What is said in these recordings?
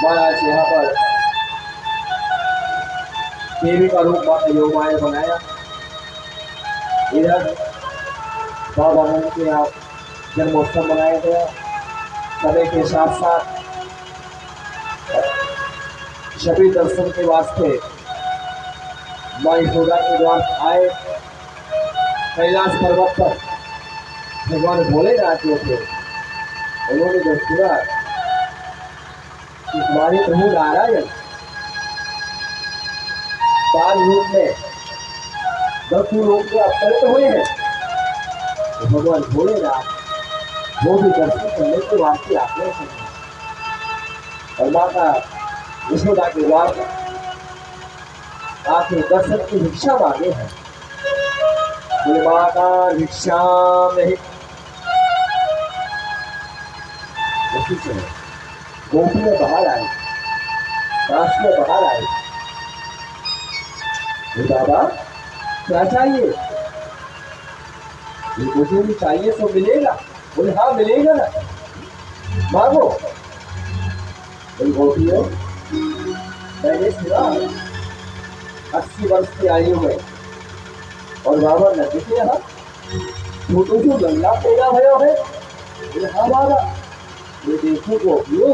महाराज यहाँ पर देवी का रूप योगमाया ने बनाया। इधर बाबा नंद के यहाँ जन्मोत्सव मनाया गया। समय के साथ साथ सभी दर्शन के वास्ते माँ यशोदा के द्वार आए। कैलाश पर्वत पर भगवान भोलेनाथ जो थे उन्होंने जब सुना कि हमारे प्रभु नारायण बाल रूप में दसों लोग के अवतरित हुए हैं, तो भगवान भोलेनाथ वो भी दर्शन करने के वास्ते आते हैं और माता यशोदा के द्वार पर आके दर्शन की भिक्षा मांगे हैं। बोले माता भिक्षा नहीं। उसी समय गोपियां बाहर आई, राष्ट्र बाहर आई। बाबा क्या चाहिए? मुझे भी चाहिए तो मिलेगा। बोले हाँ मिलेगा ना, मांगो। गोपियों मैंने सुना 80 वर्ष की आयु में और बाबा नदी के यहाँ छोटो जो गंगा पैदा भयो है। बोले हाँ बाबा, ये देखो गोपियों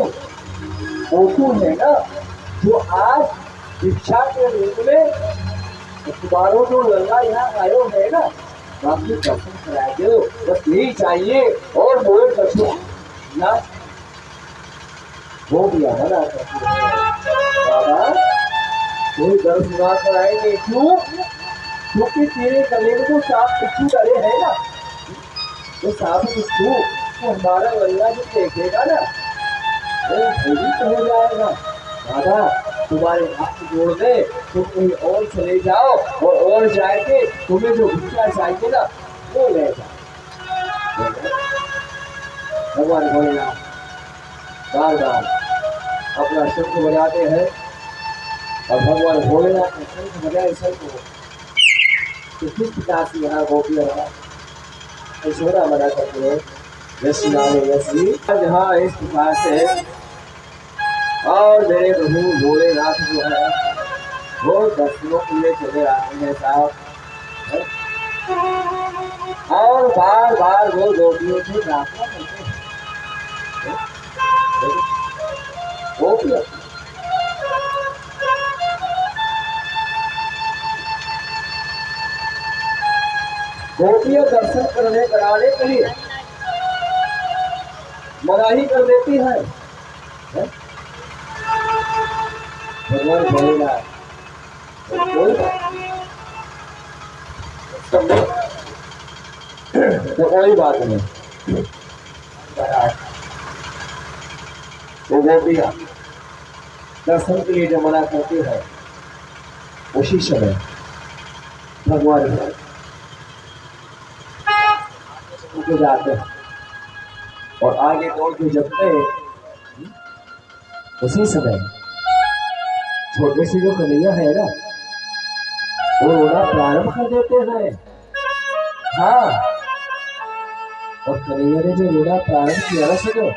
गोकू है ना जो आज भिक्षा के रूप में तुम्हारो जो लंगा यहाँ आयो है ना, बाकी दर्शन करा दो, बस यही चाहिए और बोले दर्शन ना हो गया है ना। बाबा कोई दर्शन ना कराएंगे क्यों? क्योंकि तेरे गले में जो सांप बिच्छू डरे है ना, वो सांप बिच्छू तो हमारा लंगा जो देखेगा ना वो भयभीत हो जाएगा। दादा तुम्हारे हाथ जोड़ दे, तुम कहीं और चले जाओ और जाके तुम्हें जो भिक्षा चाहिए ना वो ले जाओ। भगवान भोलेनाथ बार बार अपना शंख बजाते हैं और भगवान भोलेनाथ ने शंख बजाए शंख को तो किस प्रकार से यहाँ गोपियां ऐश्वर्या मना करते हैं। यश नाम यशी जहाँ इस प्रकार से और मेरे प्रभु भोलेनाथ जो है वो दर्शनों के लिए चले आते हैं साहब, और बार बार वो गोपियों से प्रार्थना करते हैं। गोपियां दर्शन करने कराने के लिए मनाही कर देती है। भगवान भोलेनाथ तो कोई बात नहीं। वो गोपियां दर्शन के लिए जब मना करती है उसी समय भगवान उनको जाते हैं और आगे दौड़ के जब उसी समय छोटे से जो कन्हैया है ना वो रोना प्रारंभ कर देते हैं। हाँ, और कन्हैया ने जो रोना प्रारंभ किया ना सुनो,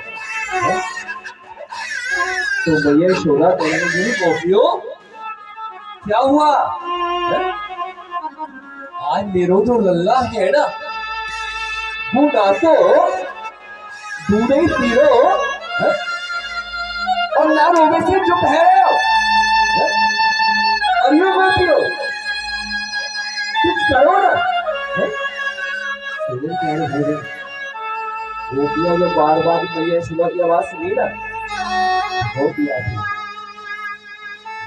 तो भैया यशोदा कहने लगी गोपियों क्या हुआ? आज मेरो जो लल्ला है ना वो ना तो दूधे ही पी लो और ना रोने से चुप है। अरियो गोपियों कुछ करो ना। गोपियां जो बार बार भैया यशोदा की आवाज सुनी ना गोपियां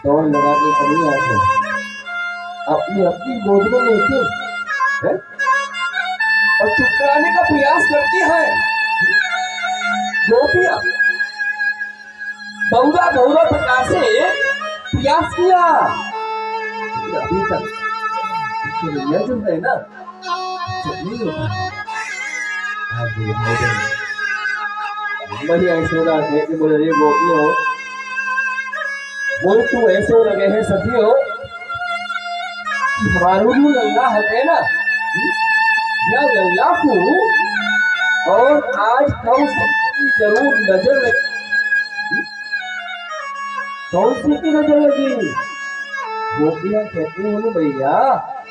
दौड़ लगा के कन्हैया को अपनी अपनी गोद में लेके और चुप कराने का प्रयास करती है। गोपियां बहुधा बहुधा प्रकार से प्रयास किया, अभी तक कन्हैया जो है ना चुप नहीं होता। भैया यशोदा कहते बोले रे गोपियों बोल तू ऐसे लगे हैं सखियों कि हमारो जो लल्ला है ना या लल्ला को और आज कल सबकी जरूर नजर लगी कौन सी की नजर लगी? गोपियां कहती हूँ भैया,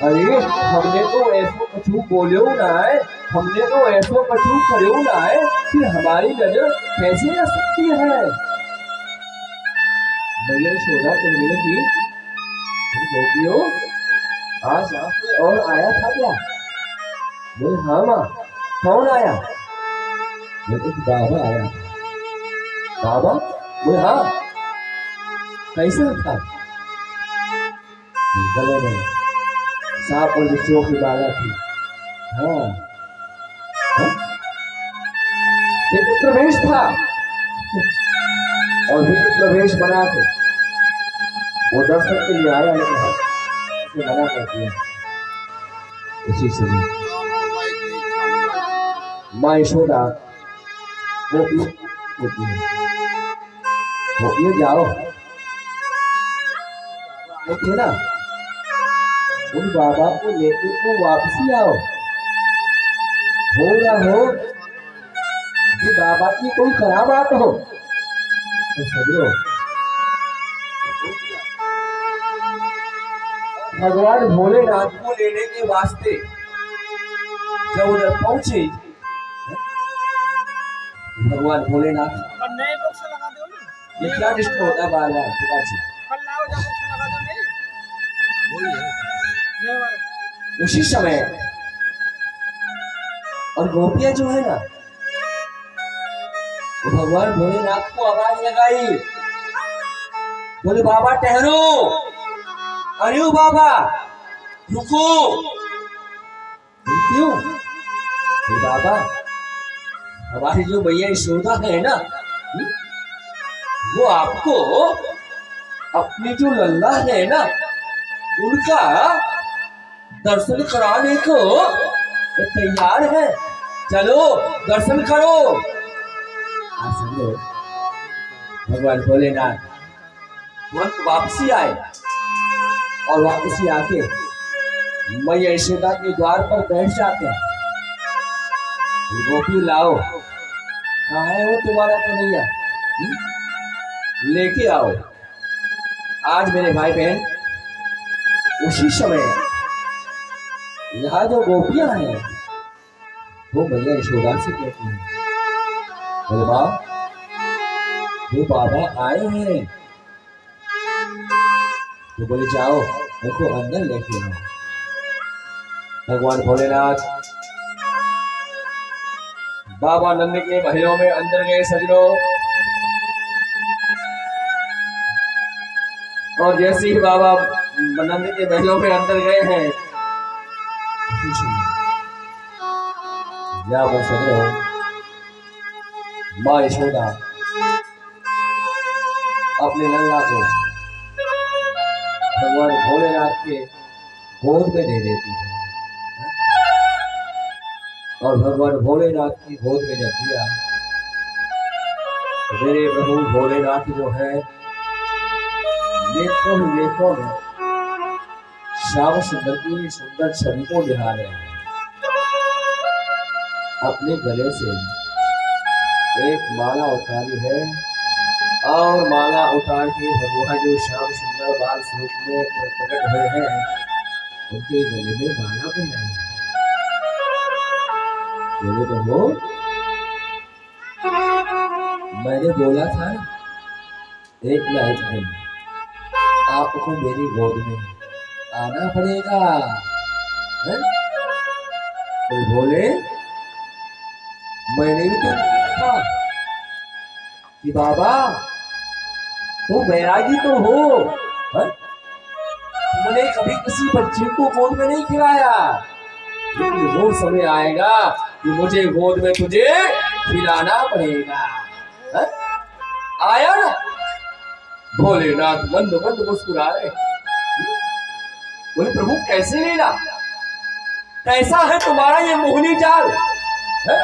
अरे हमने तो ऐसो कछु बोलो ना है, हमने तो ऐसो कछु करो ना है कि हमारी नजर कैसे आ सकती है? भैया यशोदा कहने लगी, गोपियों आज यहाँ पे और आया था क्या? बोले हाँ माँ। कौन आया? बोले एक बाबा आया। बाबा? बोले हाँ। कैसा था? गले में सांप और बिच्छुओं की माला थी। हाँ, हाँ? एक प्रवेश था और भी प्रवेश बना के वो दर्शक के लिए आया, लेकिन उसे मना कर दिया। उसी समय माँ यशोदा गोपी होती है, गोपियों जाओ, देखिए ना उन बाबा को लेके तो वापसी आओ। हो ना हो कि बाबा की कोई खराब बात हो तो समझो भगवान भोलेनाथ को लेने के वास्ते जब उधर पहुंचे, भगवान भोलेनाथ ये क्या डिस्टर्ब होता है बार बार पिताजी? उसी समय और गोपियां जो है ना वो भगवान भोलेनाथ को आवाज लगाई, बोले बाबा ठहरो, अरे ओ बाबा रुको। क्यों? बाबा हमारी जो भैया यशोदा है ना, वो आपको अपनी जो लल्ला है ना उनका दर्शन कराने को तैयार है, चलो दर्शन करो। भगवान भोलेनाथ तुरंत वापसी आए और वापसी आके मैया यशोदा के द्वार पर बैठ जाते हैं। गोपी लाओ, कहाँ है वो तुम्हारा कन्हैया? लेके आओ। आज मेरे भाई बहन उसी समय यहाँ जो गोपियां हैं वो मैया यशोदा से कहती हैं, बोले माँ वो बाबा आए हैं। तो बोले जाओ उनको अंदर लेके आओ। भगवान भोलेनाथ बाबा नंद के महलों में अंदर गए सजनों, और जैसे ही बाबा नंद के महलों में अंदर गए हैं या वो सजनों माँ यशोदा अपने लल्ला को भगवान भोलेनाथ के गोद में दे देती है, और भगवान भोलेनाथ की गोद में जब दिया तो मेरे प्रभु भोलेनाथ जो है नेत्रों में श्याम सुंदर की सुंदर छवि को निहार रहे हैं। अपने गले से एक माला उतारी है और माला उतार के भगवान जो श्याम सुंदर बाल स्वरूप में प्रकट हुए हैं उनके गले में माला पहनाई है। बोले प्रभु मैंने बोला था एक ना एक दिन आपको मेरी गोद में आना पड़ेगा, है? तो बोले मैंने भी तो कहा कि बाबा तुम बैरागी तो हो, है? तुमने कभी किसी बच्चे को गोद में नहीं खिलाया, लेकिन वो समय आएगा कि मुझे गोद में तुझे खिलाना पड़ेगा, है? आया ना? भोलेनाथ मंद मंद मुस्कुरा रहे, बोले प्रभु कैसे लीला, कैसा है तुम्हारा ये मोहिनी जाल, है?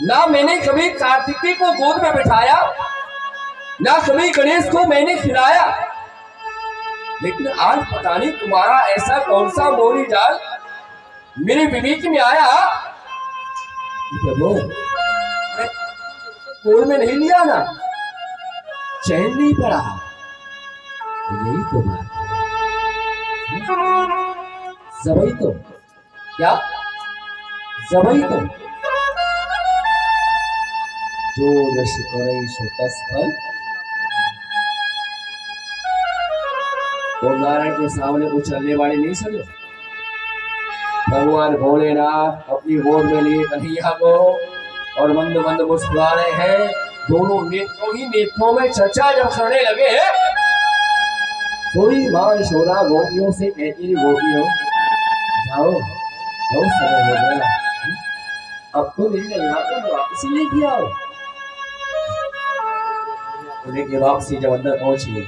ना मैंने कभी कार्तिकी को गोद में बिठाया, ना कभी गणेश को मैंने खिलाया, लेकिन आज पता नहीं तुम्हारा ऐसा कौन सा मोहिनी जाल मेरे विवेक में आया। प्रभु गोद में नहीं लिया ना, चैन नहीं पड़ा। यही तो बात है। जबई तो क्या, जबई तो जो यश करे सो तस फल। तो नारायण के सामने कुछ चलने वाली नहीं समझो। भगवान भोलेनाथ अपनी गोद में लिए कन्हैया को और मंद मंद मुस्कुरा रहे हैं। दोनों नेत्रों ही नेत्रों में चर्चा जब करने लगे, थोड़ी माँ यशोदा गोपियों से कहती थी, गोपियों जाओ, बहुत समय हो गया, अब तो मेरी कन्हैया को वापस लेके आओ। लेके वापसी जब अंदर पहुंची,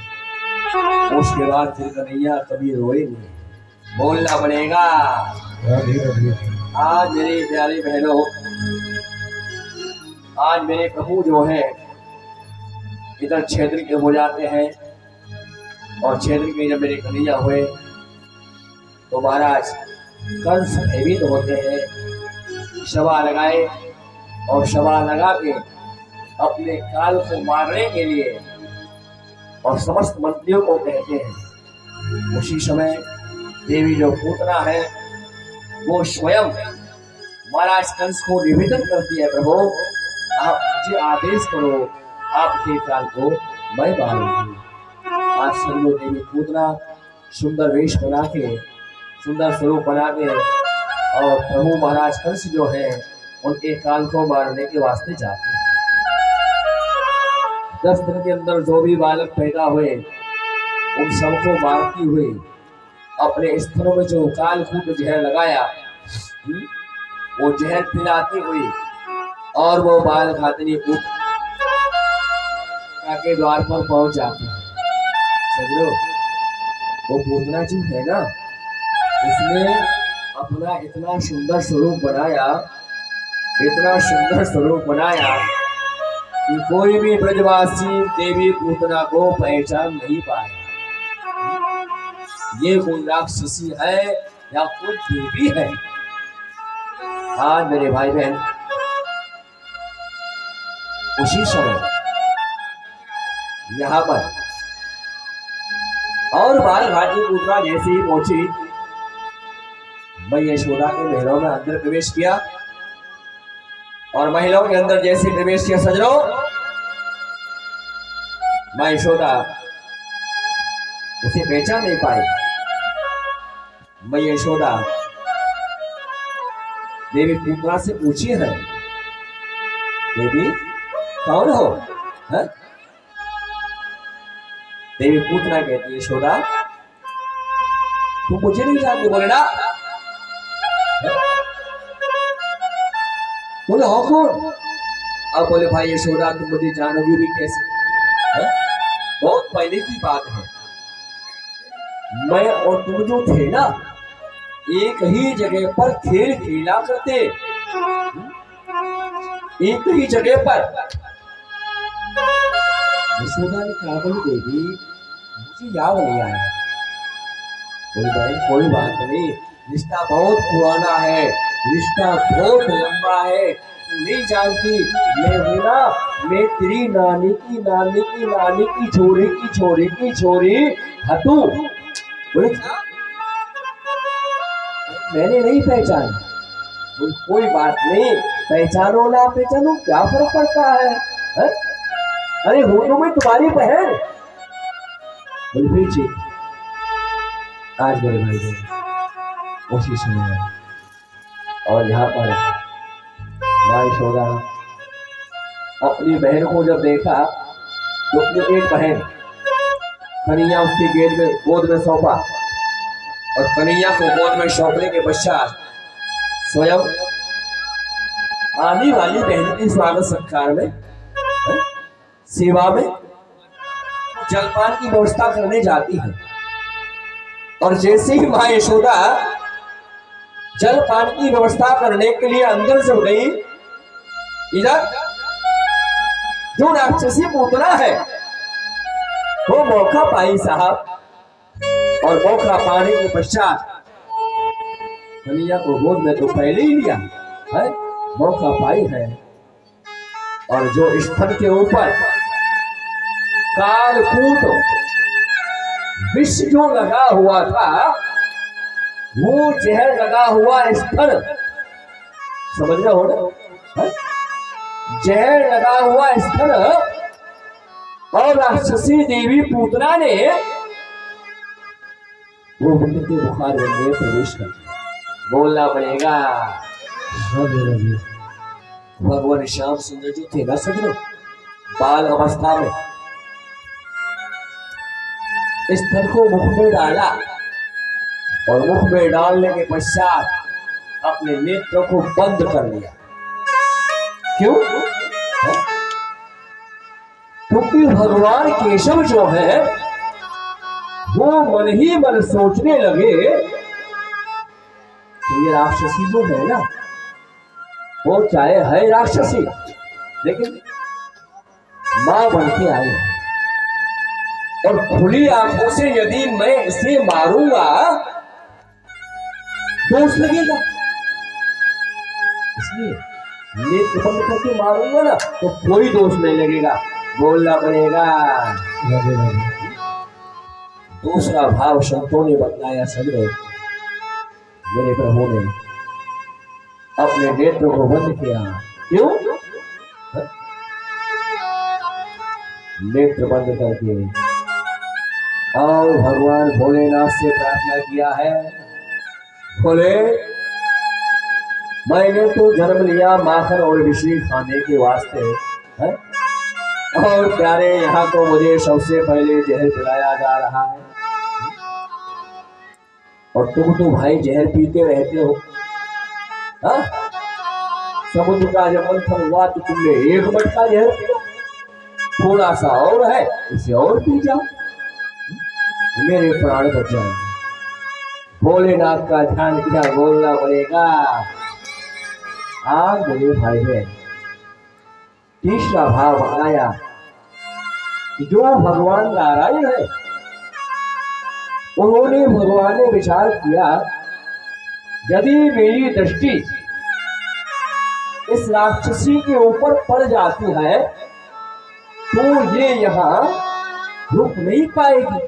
उसके बाद फिर कन्हैया कभी रोए नहीं, बोलना पड़ेगा। आज मेरी प्यारी बहनों, आज मेरे प्रभु जो है इधर क्षेत्र के हो जाते हैं और क्षेत्र के जब मेरे कन्हैया हुए तो महाराज कंस भयभीत होते हैं, शवा लगाए और शवा लगा के अपने काल को मारने के लिए और समस्त मंत्रियों को कहते हैं। उसी समय देवी जो पूतना है वो स्वयं महाराज कंस को निवेदन करती है, प्रभु आप मुझे आदेश करो, आपके काल को मैं मारूंगी। आज सर्वो देवी पूतना सुंदर वेश बना के, सुंदर स्वरूप बना के और प्रभु महाराज कंस जो है उनके काल को मारने के वास्ते जाते हैं। 10 दिन के अंदर जो भी बालक पैदा हुए उन सबको मारती हुई अपने स्तनों में जो काल कूट जहर लगाया, वो जहर पिलाती हुई और वो बाल खातनी के द्वार पर पहुंच जाते हैं। समझो, वो पूतना जो है ना, उसने अपना इतना सुंदर स्वरूप बनाया, इतना सुंदर स्वरूप बनाया कि कोई भी ब्रजवासी देवी पूतना को पहचान नहीं पाया ये कोई राक्षसी है या कोई देवी है। आज मेरे भाई बहन, उसी समय यहाँ पर और बाल घाटी पूतना जैसे ही पहुंची, मैं यशोदा के महलों में अंदर प्रवेश किया और महिलाओं के अंदर जैसे प्रवेश किया, सजनो मैं यशोदा उसे पहचान नहीं पाई। मैं यशोदा देवी पूतना से पूछी है, देवी कौन हो? है? देवी पूतना कहती है, यशोदा तुम मुझे नहीं जानती? बोले ना, बोले हो कौन? अब बोले भाई यशोदा तुम मुझे जानोगी भी कैसे? है? बहुत पहले की बात है, मैं और तुम जो थे ना एक ही जगह पर खेल खेला करते, एक ही जगह पर। यशोदा ने कहा, बोली देवी मुझे याद नहीं आया। बोली भाई कोई बात नहीं, रिश्ता बहुत पुराना है, रिश्ता बहुत लंबा है, नहीं जानती मैं हूं ना, मैं तेरी नानी की नानी की नानी की छोरी की छोरी की छोरी हतू। बोले मैंने नहीं पहचाना। बोले कोई बात नहीं, पहचानो ना पहचानो क्या फर्क पड़ता है? अरे हो तो मैं तुम्हारी बहन। बोले फिर ठीक, आज मेरे भाई बहन उसी समय और यहाँ पर माँ यशोदा अपनी बहन को जब देखा तो अपनी एक बहन कन्हैया उसकी गोद में सौंपा और कन्हैया को गोद में सौंपने के पश्चात स्वयं आने वाली बहन की स्वागत सत्कार में, सेवा में जलपान की व्यवस्था करने जाती है। और जैसे ही माँ यशोदा जलपान की व्यवस्था करने के लिए अंदर से गई, इधर जो राक्षसी पूतना है वो मौका पाई साहब, और मौका पाने के पश्चात कन्हैया को गोद में तो पहले ही लिया है, मौका पाई है। और जो स्तन के ऊपर कालकूट विष जो लगा हुआ था, वो जहर लगा हुआ स्थल, समझ रहे हो ना? जहर लगा हुआ स्थल, और राक्षसी देवी पूतना ने वो विंध्य के बुखार में प्रवेश कर दिया। बोलना पड़ेगा भगवान श्याम सुंदर जो थे ना सजनो, बाल अवस्था में इस थर को मुख में डाला, और मुख में डालने के पश्चात अपने नेत्र को बंद कर लिया। क्यों? क्योंकि भगवान केशव जो है वो मन ही मन सोचने लगे कि ये राक्षसी जो है ना, वो चाहे है राक्षसी लेकिन मां बन के आई है, और खुली आंखों से यदि मैं इसे मारूंगा दोष लगेगा, इसलिए नेत्र बंद करके मारूंगा ना तो कोई दोष नहीं लगेगा। बोलना पड़ेगा। दूसरा भाव संतों ने बतलाया, समझो मेरे प्रभु ने अपने नेत्र को बंद किया। क्यों? नेत्र बंद करके और भगवान भोलेनाथ से प्रार्थना किया है, भोले मैंने तो जन्म लिया माखन और मिश्री खाने के वास्ते है, और प्यारे यहाँ तो मुझे सबसे पहले जहर पिलाया जा रहा है, और तुम तो भाई जहर पीते रहते हो। हाँ? समुद्र का जब मंथन हुआ तो तुमने एक मटका जहर पिया, थोड़ा सा और है इसे और पी जाओ, मेरे प्राण बच जाएंगे। भोलेनाथ का ध्यान किया। बोलना पड़ेगा। आज मेरे भाई बहन तीसरा भाव आया कि जो भगवान नारायण है, उन्होंने भगवान ने विचार किया यदि मेरी दृष्टि इस राक्षसी के ऊपर पड़ जाती है तो ये यहां रुक नहीं पाएगी,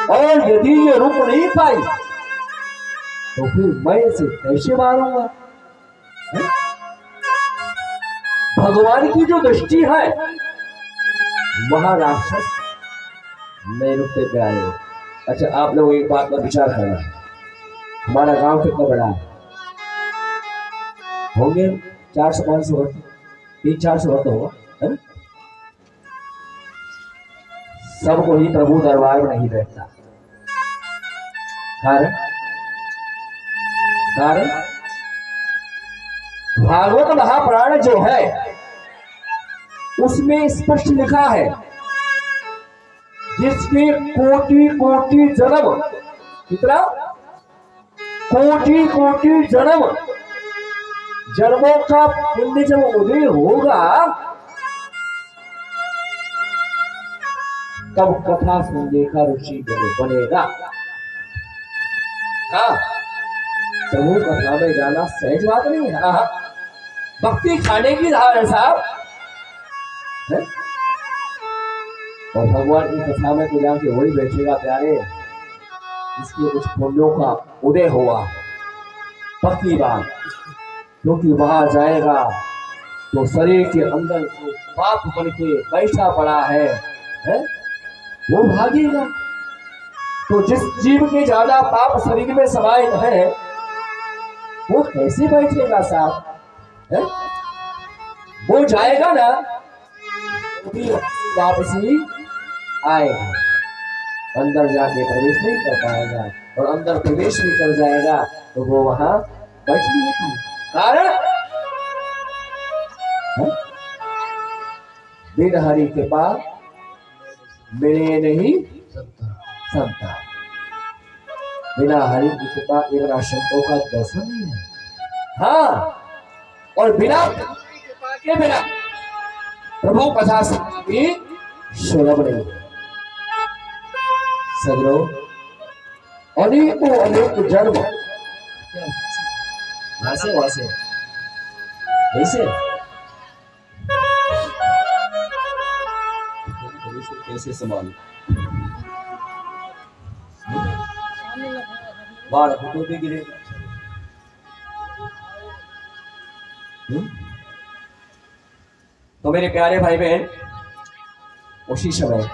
और यदि ये रुक नहीं पाई तो फिर मैं इसे कैसे मारूंगा? भगवान की जो दृष्टि है वहां राक्षस नहीं रुकते प्यारे। अच्छा, आप लोग एक बात पर विचार करना, हमारा गांव कितना बड़ा है? होंगे 400-500 वर्ष, 300-400 वर्ष होगा, है? सबको ही प्रभु दरबार में नहीं बैठता। कारण कारण भागवत महापुराण जो है उसमें स्पष्ट लिखा है, जिसके कोटि कोटि जन्म, कितना कोटि कोटि जन्म, जन्मों का पुण्य जब उदय होगा तब कथा सुनने का रुचि बनेगा। हाँ, प्रभु कथा में जाना सहज बात नहीं है। हाँ, भक्ति खाने की धार है साहब, और भगवान की कथा में तो जाके वही बैठेगा प्यारे इसके कुछ पुण्यों का उदय हुआ। पक्की बात, क्योंकि वहां जाएगा तो शरीर के अंदर जो पाप बन के बैठा पड़ा है वो भागेगा। तो जिस जीव के ज्यादा पाप शरीर में समाये है वो कैसे बैठेगा साहब? वो जाएगा ना वापसी आएगा, अंदर जाके प्रवेश नहीं कर पाएगा, और अंदर प्रवेश भी कर जाएगा तो वो वहां बैठ नहीं पाएगा। कारण बिन हरि के पास मिले नहीं संता, बिना हरि की कृपा बिना संतों का दर्शन नहीं है। हाँ, और बिना कृपा के बिना प्रभु कथा भी सुलभ नहीं है। सजनो, अनेकों अनेक जन्म वासे वासे ऐसे तो इसे कैसे संभालूं? बाहर फोटो भी गिरेगा। तो मेरे प्यारे भाई बहन, उसी समय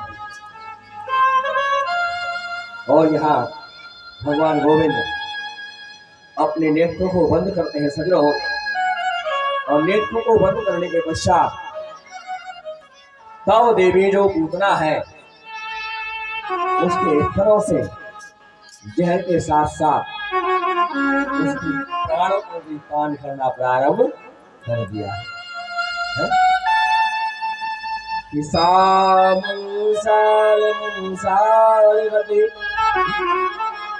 और यहाँ भगवान गोविंद अपने नेत्रों को बंद करते हैं सजरो, और नेत्रों को बंद करने के पश्चात तब देवी जो पूतना है उसके स्थलों से जहर के साथ साथ उसकी प्राणों को भी पान करना प्रारंभ कर दिया है।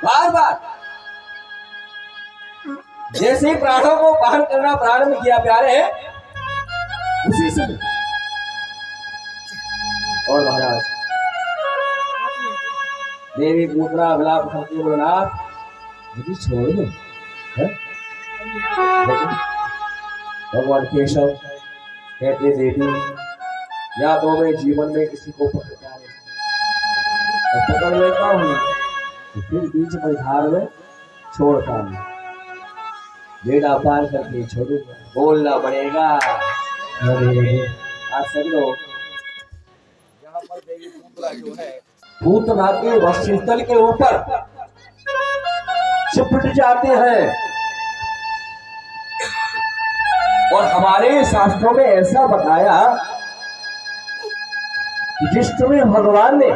बार बार जैसे ही प्राणों को पान करना प्रारंभ किया प्यारे, उसी समय और महाराज देवी पूतना विलाप करते बोलनाथ मुझे छोड़ दो। भगवान केशव कहते देवी, या तो मैं जीवन में किसी को पकड़ता नहीं, और पकड़ लेता हूँ तो फिर बीच में धार में छोड़ता नहीं, बेड़ा पार करके छोड़ूंगा, बोलना पड़ेगा। आज सब लोग यहाँ पर देवी पूतना जो है पूतना के वक्षस्थल के ऊपर चिपट जाते हैं, और हमारे शास्त्रों में ऐसा बताया कि जिस समय भगवान ने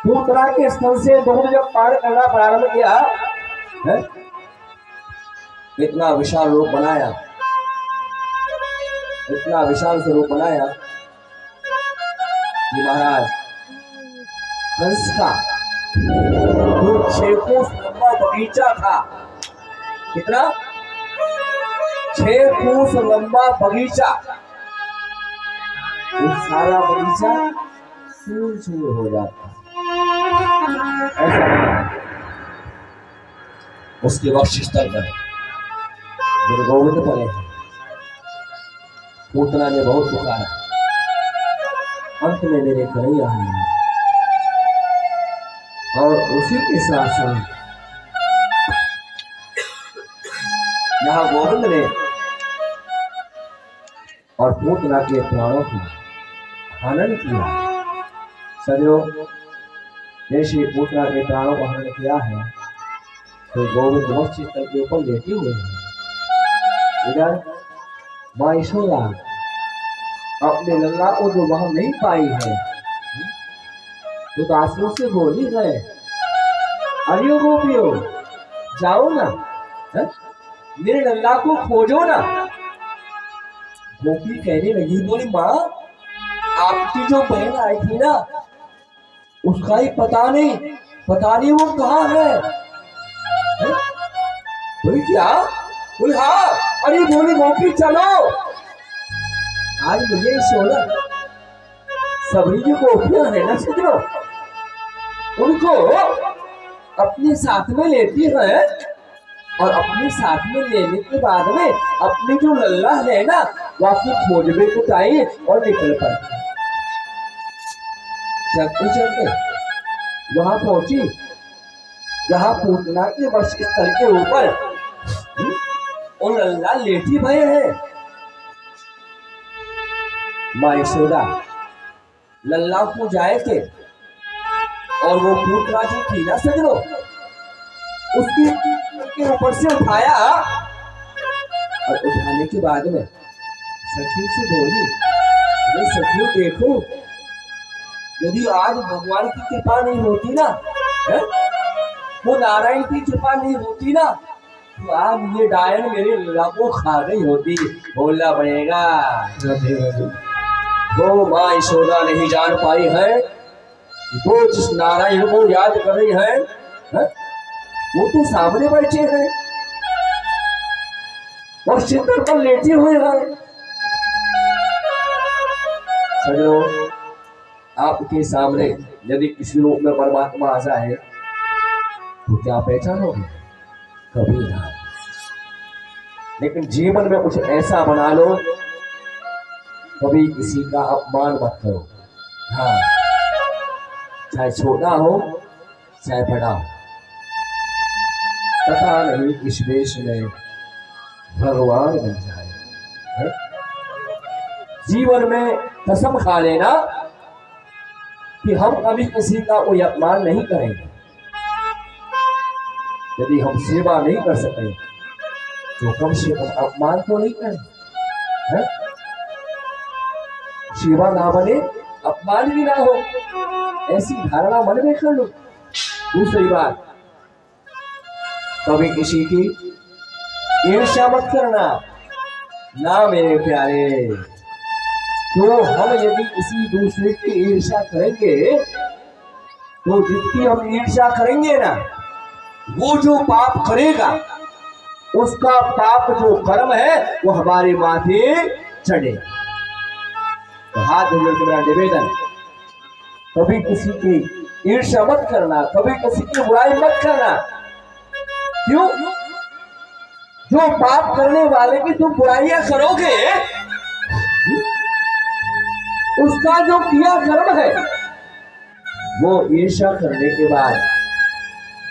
पूतना के स्थल से दूध जब पान करना प्रारंभ किया है, इतना विशाल रूप बनाया, इतना विशाल स्वरूप बनाया कि महाराज कंस का जो 6 कोस लंबा बगीचा था, कितना 6 कोस लंबा बगीचा, वो सारा बगीचा चूर चूर हो जाता। ऐसा उसके वक्षस्थल पर गुरु गोविंद पड़े हैं। पूतना ने बहुत पुकारा, अंत में मेरे कन्हैया हैं, और उसी के साथ साथ यहाँ गोविंद ने और पूतना के प्राणों का हनन किया। सजो जैसे पूतना के प्राणों का हनन किया है, तो गोविंद वक्षस्थल के ऊपर लेटे हुए हैं। इधर मां यशोदा अपने लल्ला को जो वहां नहीं पाई है, तो दासियों से बोली है, अरे गोपियो जाओ ना, है? मेरे लल्ला को खोजो ना। गोपी कहने लगी, बोली माँ आपकी जो बहन आई थी ना, उसका ही पता नहीं वो कहाँ है? बोली क्या? बोली हाँ। अरे बोली गोपी चलो, आज मुझे सोना सभी जो गोपियां है ना सजनो, उनको अपने साथ में लेती है, और अपने साथ में लेने के बाद में अपनी जो लल्ला है ना, वो आपको खोजबे को चाहिए और निकल पड़ती। चलते चलते वहां पहुंची जहां पूतना के वक्षस्थल के ऊपर और लल्ला लेटी भय है। मां यशोदा लल्ला को जाए थे, और वो पूतना जो थी ना सजनो, उसकी के ऊपर से उठाया, और उठाने के बाद में सखियों से बोली, सखियों देखो, यदि आज भगवान की कृपा नहीं होती ना, है? वो नारायण की कृपा नहीं होती ना, तो आज ये डायन मेरे लल्ला को खा गई होती। बोलना पड़ेगा। वो मां यशोदा नहीं जान पाई है, वो जिस नारायण को याद कर रही है, वो तो सामने बैठे हैं और सिर पर लेटे हुए हैं। सजनो, आपके सामने यदि किसी रूप में परमात्मा आ जाए तो क्या पहचानोगे? कभी ना। लेकिन जीवन में कुछ ऐसा बना लो, कभी किसी का अपमान मत करो। हाँ, चाहे छोटा हो चाहे बड़ा हो। पता नहीं इस देश में भगवान बन जाए। है? जीवन में कसम खा लेना कि हम कभी किसी का कोई अपमान नहीं करेंगे। यदि हम सेवा नहीं कर सके तो कम से कम अपमान तो नहीं करें। है? सेवा ना बने अपमान भी ना हो, ऐसी धारणा मन में कर लो। दूसरी बात, कभी किसी की ईर्ष्या मत करना ना मेरे प्यारे। तो हम यदि किसी दूसरे की ईर्ष्या करेंगे तो जिसकी हम ईर्ष्या करेंगे ना, वो जो पाप करेगा उसका पाप जो कर्म है वो हमारे माथे चढ़े। तो हाथ जोड़ के मेरा निवेदन, कभी किसी की ईर्ष्या मत करना, कभी किसी की बुराई मत करना। क्यों? जो पाप करने वाले की तुम बुराइयां करोगे, उसका जो किया कर्म है वो ईर्ष्या करने के बाद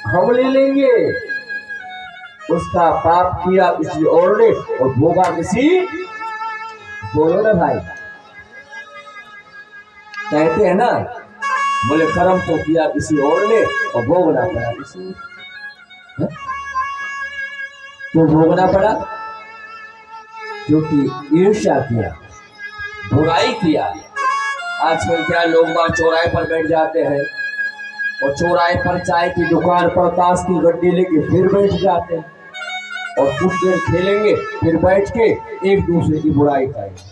हम ले लेंगे। उसका पाप किया किसी और ने और भोगा किसी, बोलो ना भाई, कहते हैं ना, बोले कर्म तो किया किसी और ने और भोगना पड़ा किसी। तो भोगना पड़ा क्योंकि ईर्ष्या किया, बुराई किया। आजकल क्या लोग बाग चौराहे पर बैठ जाते हैं और चौराहे पर चाय की दुकान पर ताश की गड्डी लेके फिर बैठ जाते हैं और कुछ देर खेलेंगे, फिर बैठ के एक दूसरे की बुराई करेंगे।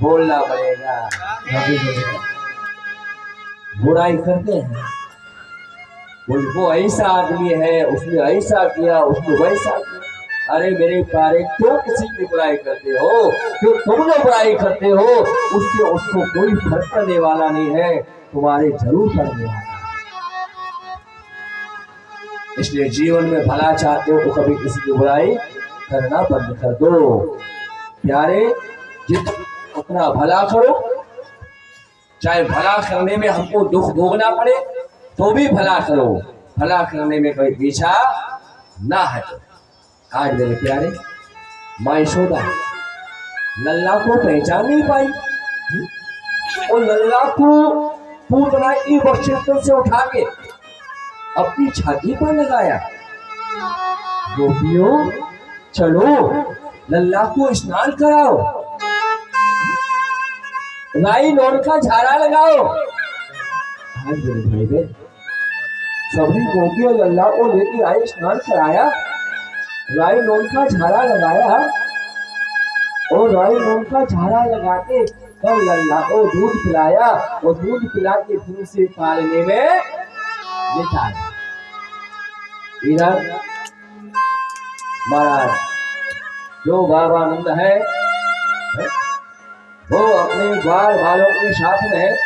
बोलना पड़ेगा, बुराई करते हैं। वो ऐसा आदमी है, उसने ऐसा किया, उसने वैसा किया। अरे मेरे प्यारे, क्यों किसी की बुराई करते हो? क्यों तुम जो बुराई करते हो उससे उसको कोई फर्क पड़ने वाला नहीं है, तुम्हारे जरूर पड़ने वाला। इसलिए जीवन में भला चाहते हो तो कभी किसी की बुराई करना बंद कर दो। प्यारे, जितना उतना भला करो, चाहे भला करने में हमको दुख भोगना पड़े तो भी भला करो, भला करने में कोई पीछा ना है। आज मेरे प्यारे, माँ यशोदा लल्ला को पहचान नहीं पाई और लल्ला को पूतना की वक्षस्थल से उठा के अपनी छाती पर लगाया। गोपियों, चलो लल्ला को स्नान कराओ, राई नोन का झाड़ा लगाओ। आज मेरे भाई बहन, सभी गोपियों लल्ला को लेके आए, स्नान कराया, राई नोन का झाड़ा लगाया और राई नोन का झाड़ा लगाते तब लल्ला को दूध पिलाया और दूध पिला के फिर से पालने में बिठाया। इधर महाराज जो बाबा आनंद है वो अपने ग्वाल वालों के साथ में,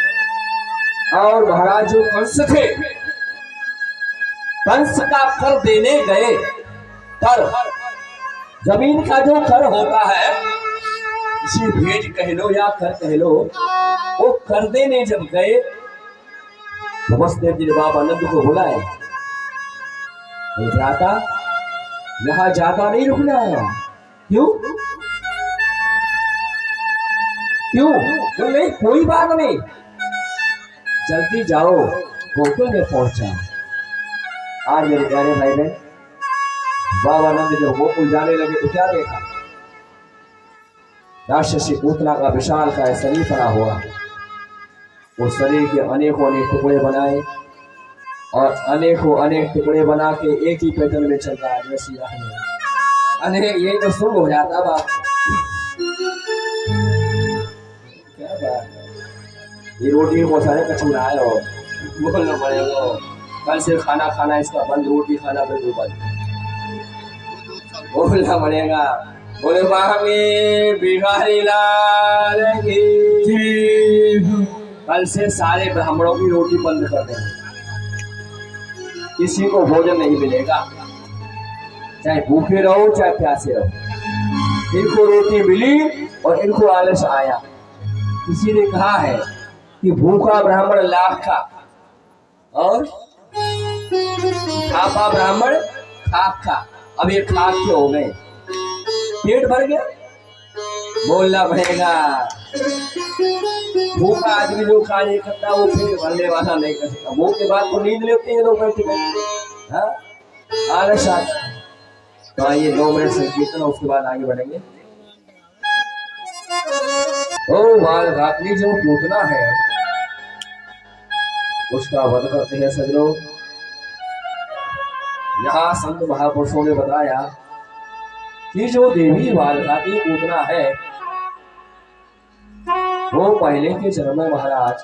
और महाराज जो कंस थे, कंस का कर देने गए। कर, जमीन का जो कर होता है, इसी भेंट कह लो या कर कह लो, वो कर देने जब गए तो वसुदेव जी ने बाबा आनंद को बुलाए। जाता यहां ज्यादा नहीं रुकना है। क्यों? क्यों? तो नहीं, कोई बात नहीं, जल्दी जाओ, गोकुल में पहुंचा। आज मेरे प्यारे भाई बहन, बाबा आनंद जब गोकुल जाने लगे तो क्या देखा? राक्षसी पूतना का विशाल का शरीर पड़ा हुआ। वो शरीर के अनेकों अनेक टुकड़े बनाए और अनेकों अनेक टुकड़े बना के एक ही पैटर्न में चल रहा है, जैसी अनेक। ये तो शुरू हो जाता बात। क्या बात है, ये रोटी को सारे कचूरा है और बोलना पड़ेगा। कल से खाना खाना इसका बंद, रोटी खाना बिल्कुल बंद, बोलना पड़ेगा। बोले बामी बिहारी लाल की, कल से सारे ब्राह्मणों की रोटी बंद कर देंगे, किसी को भोजन नहीं मिलेगा, चाहे भूखे रहो चाहे प्यासे रहो। इनको रोटी मिली और इनको आलस आया, किसी ने कहा है कि भूखा ब्राह्मण लाख का और खापा ब्राह्मण खाक का। अब ये खाक के हो गए, पेट भर गया, बोलना पड़ेगा। भूखा आदमी जो खा नहीं सकता वो पेट भरने वाला नहीं कर सकता। भूख के बाद तो नींद लेते हैं लोग बैठे बैठे। हाँ आलस आता है। तो ये 2 मिनट संकीर्तन, उसके बाद आगे बढ़ेंगे। ओ बालघातनी जो पूतना है उसका वध करते हैं सजनों। यहाँ संत महापुरुषों ने बताया कि जो देवी बालघाती पूतना है वो पहले के जन्म में महाराज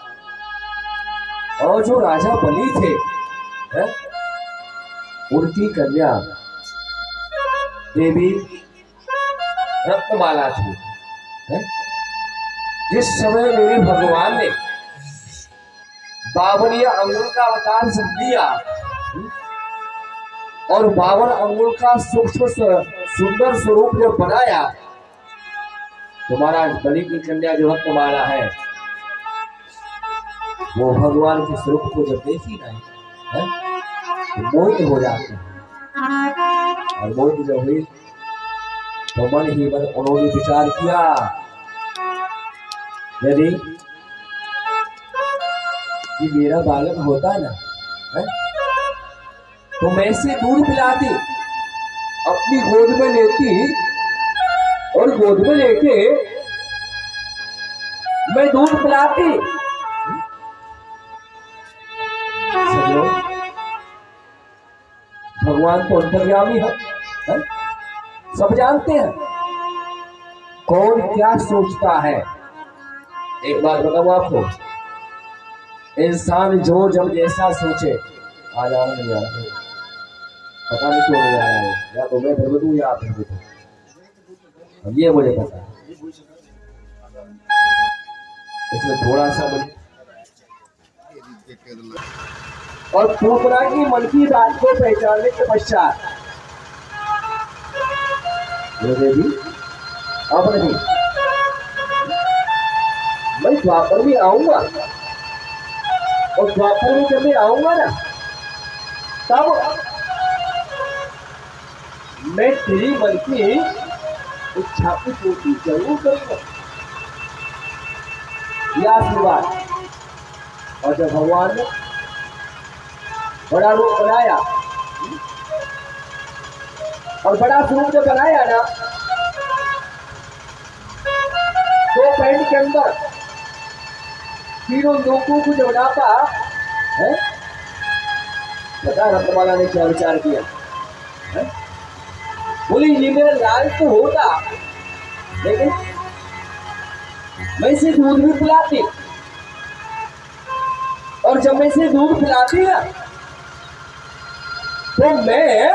और जो राजा बलि थे है? उनकी कन्या देवी रत्नमाला थी है? जिस समय मेरे भगवान ने 52 अंगुल का अवतार सब दिया और 52 अंगुल का सूक्ष्म सुंदर स्वरूप जब बनाया तो महाराज बलि की कन्या जो रत्नमाला है वो भगवान के स्वरूप को जब देखी ना है तो मोहित हो जाते हैं। और मोहित जब हुई तो मन ही मन उन्होंने विचार किया यदि कि मेरा बालक होता ना है तो मैं इसे दूध पिलाती, अपनी गोद में लेती और गोद में लेके मैं दूध पिलाती। भगवान तो अंतर्यामी है? सब जानते हैं कौन क्या सोचता है। एक बात बताऊं आपको, इंसान जो जब जैसा सोचे, आज आना नहीं आ रहा, पता नहीं क्यों नहीं आ रहा है, या तो मैं फिर दूं या आप फिर दूं, अब ये मुझे पता है। इसमें थोड़ा सा और पूतना की मन की बात को पहचानने के पश्चात देवी अब नहीं, मैं द्वापर में आऊंगा और द्वापर में जब मैं आऊंगा ना तब मैं तेरी मन की इच्छा की पूर्ति जरूर करूंगा। यह आशीर्वाद। और जब भगवान ने बड़ा रूप बनाया और बड़ा स्वरूप जब बनाया ना तो पैंट के अंदर तीनों लोगों को जब नापा है, पता रत्नमाला ने क्या विचार किया है? बोली ये मेरा लाल तो होता लेकिन मैं इसे दूध भी पिलाती और जब मैं इसे दूध पिलाती ना तो मैं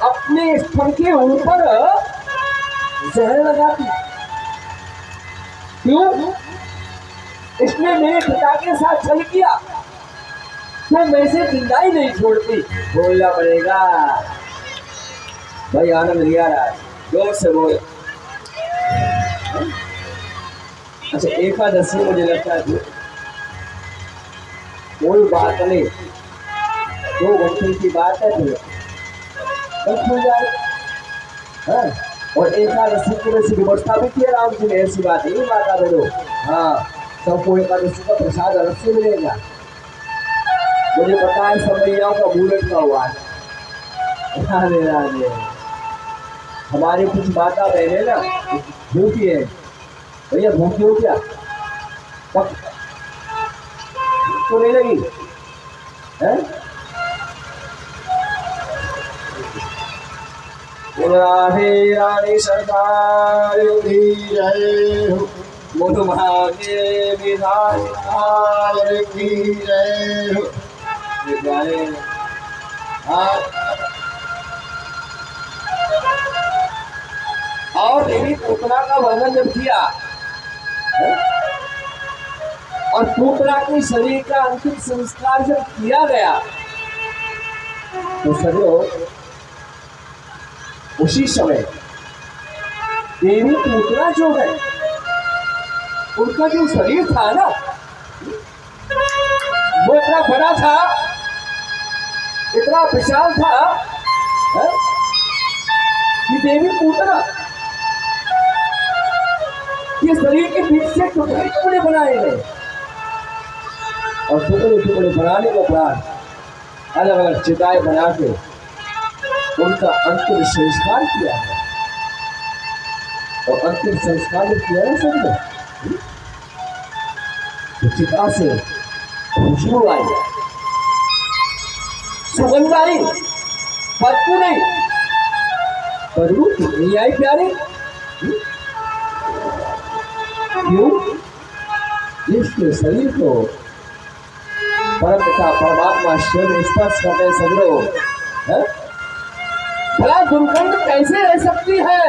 अपने स्तन के ऊपर जहर लगाती। क्यों? इसने मेरे पिता के साथ छल किया तो मैं इसे जिंदा ही नहीं छोड़ती। बोलना पड़ेगा भाई, आनंद लिया रहा है, जोर से बोल। अच्छा एकादशी मुझे लगता है कोई बात नहीं, 2 घंटे की बात है फिर कब खुल जाए। हाँ और एकादशी की वैसी व्यवस्था भी की राम जी ने, ऐसी बात नहीं माता बहनों। हाँ सबको एकादशी का प्रसाद अलग से मिलेगा। मुझे पता है सब मैयाओं का बुलेट का हुआ है। राधे राधे। हमारी कुछ माता बहने ना भूखी है, भैया भूखी हो क्या? कब तो नहीं लगी है? राधे राधे सरकार की जय हो, मुझभागे विधान की जय हो। और देवी पूतना का वर्णन जब किया और पूतना के शरीर का अंतिम संस्कार जब किया गया तो सजो उसी समय देवी पूतना जो है उनका जो शरीर था ना वो इतना बड़ा था, इतना विशाल था है? कि देवी पूतना ये शरीर के बीच से टुकड़े टुकड़े बनाए गए और टुकड़े टुकड़े बनाने के बाद अलग अलग चिताएं बना के उनका अंतिम संस्कार किया है। और अंतिम संस्कार जो किया है सब ने तो चिता से खुशबू आई, सुगंध आई, बदबू नहीं, बदबू नहीं आई प्यारे। क्यों? जिसके शरीर को परम पिता परमात्मा शिव स्पर्श करते समझो है? भला दुर्गंध कैसे रह सकती है?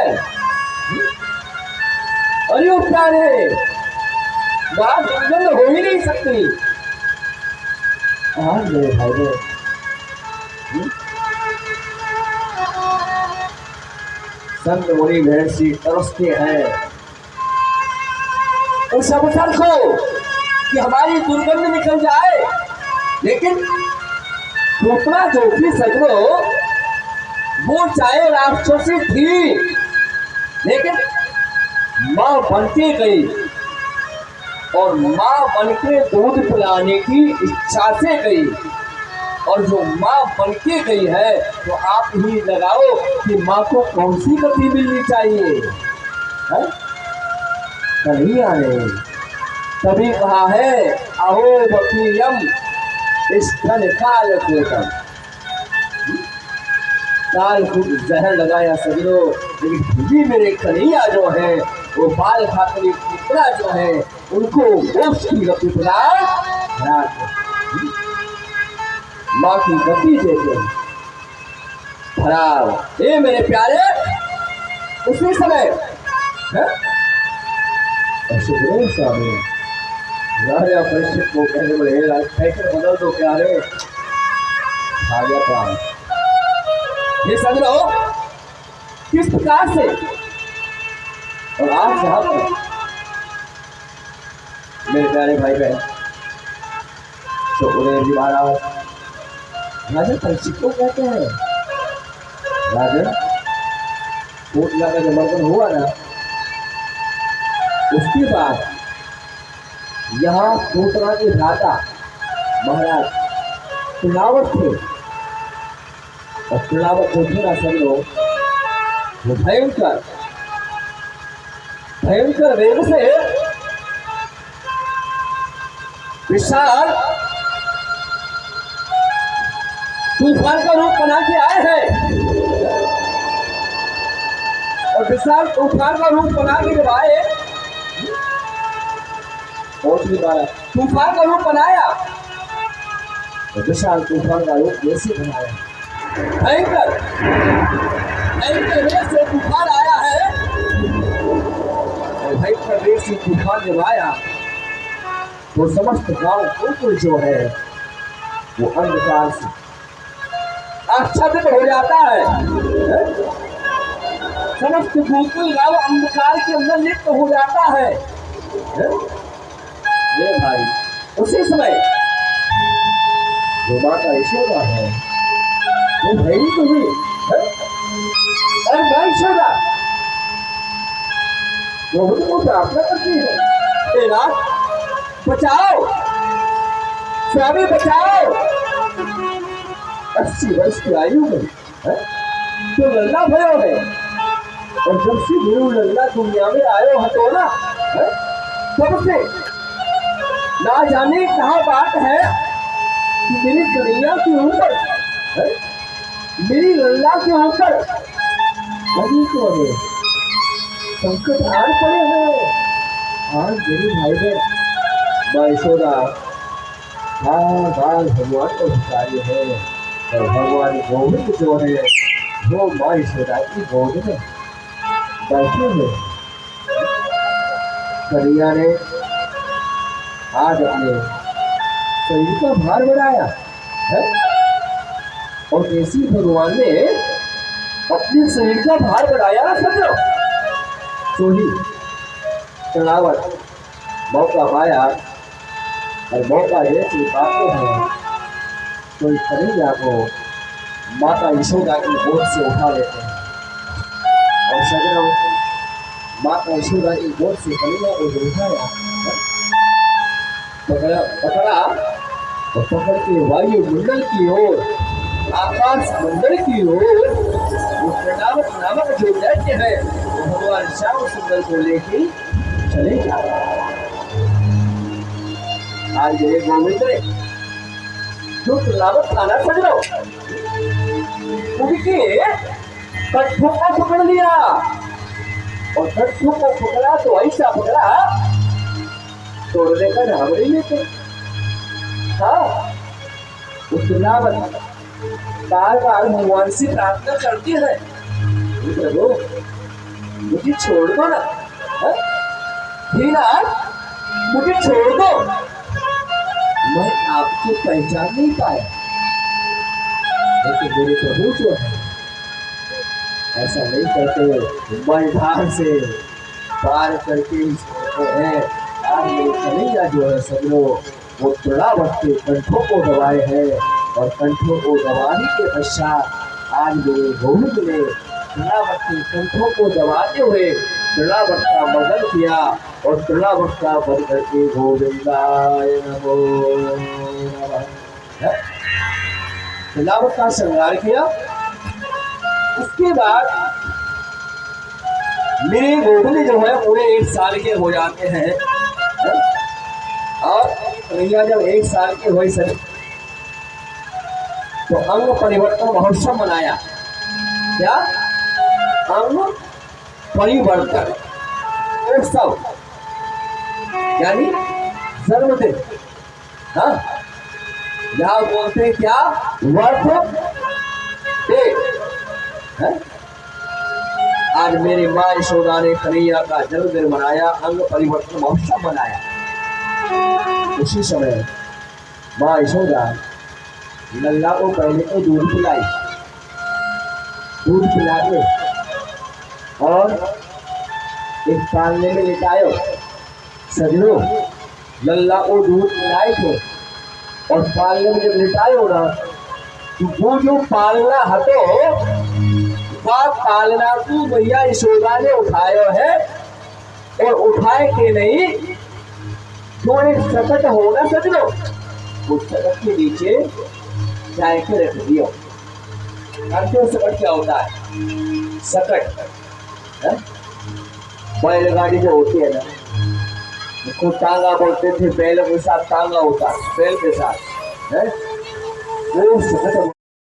अरे प्यारे वहां दुर्गंध हो ही नहीं सकती। हाँ मेरे भाई संत मुनि महर्षि तरसते हैं उस अवसर को कि हमारी दुर्गंध निकल जाए, लेकिन पूतना जो थी सजनो वो चाहे राक्षसी थी लेकिन मां बनके गई और मां बनके दूध पिलाने की इच्छा से गई। और जो मां बनके गई है तो आप ही लगाओ कि मां को कौन सी गति मिलनी चाहिए है? कन्हैया ने तभी कहा है अहो वकीयम स्थल काल कोटम, काल को जहर लगाया सजनो, लेकिन भी मेरे कन्हैया जो है वो बाल खातरी पुत्रा जो है उनको मोक्ष की गति प्रदान माँ की गति देते हैं। खराब ये मेरे प्यारे उसी समय सुखदेव स्वामी राजा परीक्षित को कहने बोले फैशन बदल दो प्यारे, राजा प्राण ये समझ लो किस प्रकार से। और आज यहाँ पर मेरे प्यारे भाई बहन सुखदेव जी महाराज राजा परीक्षित को कहते हैं, राजा कोटला का जब मर्दन हुआ ना उसके बाद यहाँ कोटला के राजा महाराज तुलावत थे और तुलावत जो थे ना सब लोग वो भयंकर भयंकर वेग से विशाल तूफान का रूप बना के आए हैं। और विशाल तूफान का रूप बना के जब आए तूफान का रूप बनाया तो विशाल तूफान का रूप कैसे बनाया? भयंकर भयंकर वेग से तूफान आया है। और भयंकर वेग से तूफान जब आया तो समस्त गांव गोकुल जो है वो अंधकार से आच्छादित हो जाता है। समस्त गोकुल गांव अंधकार के अंदर लिप्त हो जाता है। ये भाई उसी समय जो माता यशोदा है वो भयी तो हुई और मां यशोदा वो उनको प्रार्थना करती है, हे नाथ बचाओ स्वामी बचाओ। 80 वर्ष की आयु में तो लल्ला भयो है और जब से गुरु लल्ला दुनिया में आयो हतो ना तब से ना जाने कहाँ बात है कि मेरी दुनिया के ऊपर मेरी लल्ला के ऊपर अभी तो है संकट आड़ पड़े हैं। आज मेरी भाई बहन मां यशोदा बार भगवान को भिखारी है और भगवान गोविंद जो है वो मां यशोदा की गोद में बैठे हुए। कन्हैया ने आज अपने शरीर का भार बढ़ाया है और कैसी भगवान ने अपने शरीर का भार बढ़ाया समझो। सोही तलावत मौका पाया और मौका जैसे पाते हैं तो इस कन्हैया को माता यशोदा की गोद से उठा लेते हैं और सजनों माता यशोदा की गोद से कन्हैया को जो उठाया पकड़ा पकड़ा और पकड़ के वायुमंडल की ओर आकाश मंडल की ओर वो प्रणावत नामक जो दैत्य है वो भगवान श्याम सुंदर को लेके चले जा रहा है। आज ये गोविंद ने जो प्रणावत खाना सजनो उनके कट्ठों को पकड़ लिया और कट्ठों को पकड़ा तो ऐसा पकड़ा तोड़ने का नाम नहीं लेते। हाँ उस प्रणावत बार बार भगवान से प्रार्थना करती है प्रभु मुझे छोड़ दो ना, मुझे छोड़ दो, मैं आपको पहचान नहीं पाया। लेकिन मेरे प्रभु जो है ऐसा नहीं करते, बलधार से पार करके है। आज मेरे कन्हैया जो है सब लोग वो प्रणावत के कंठों को दबाए हैं और कंठों को दबाने के पश्चात आज मेरे गोविंद ने प्रणावत के कंठों को दबाते हुए प्रणावत का बदल किया और प्रणावत का बदल करके गोविंदाय नमो नमः प्रणावत का श्रृंगार किया। उसके बाद मेरे गोविंद जो है पूरे 1 साल के हो जाते हैं और कन्हैया जब 1 साल के हुए सर तो अंग परिवर्तन महोत्सव मनाया। क्या अंग परिवर्तन उत्सव यानी जन्मदिन। हाँ यहाँ बोलते हैं क्या बर्थ डे। आज मेरी माँ यशोदा ने कन्हैया का जन्मदिन मनाया, अंग परिवर्तन महोत्सव मनाया। उसी समय माँ यशोदा लल्ला को पहले तो दूध पिलाई, दूध पिला के और एक पालने में लिटायो। सजनों लल्ला को दूध पिलाए थे और पालने में जब लिटायो ना तो वो जो पालना हटो वह पालना को भैया यशोदा ने उठायो है और उठाए के नहीं तो एक सकट होगा सजनों उस सकट के नीचे जाए के रख दियो। सकट क्या होता है? सकट बैलगाड़ी जो होती है ना उसको टांगा बोलते थे, बैल के साथ टांगा होता है, बैल के साथ है वो सकट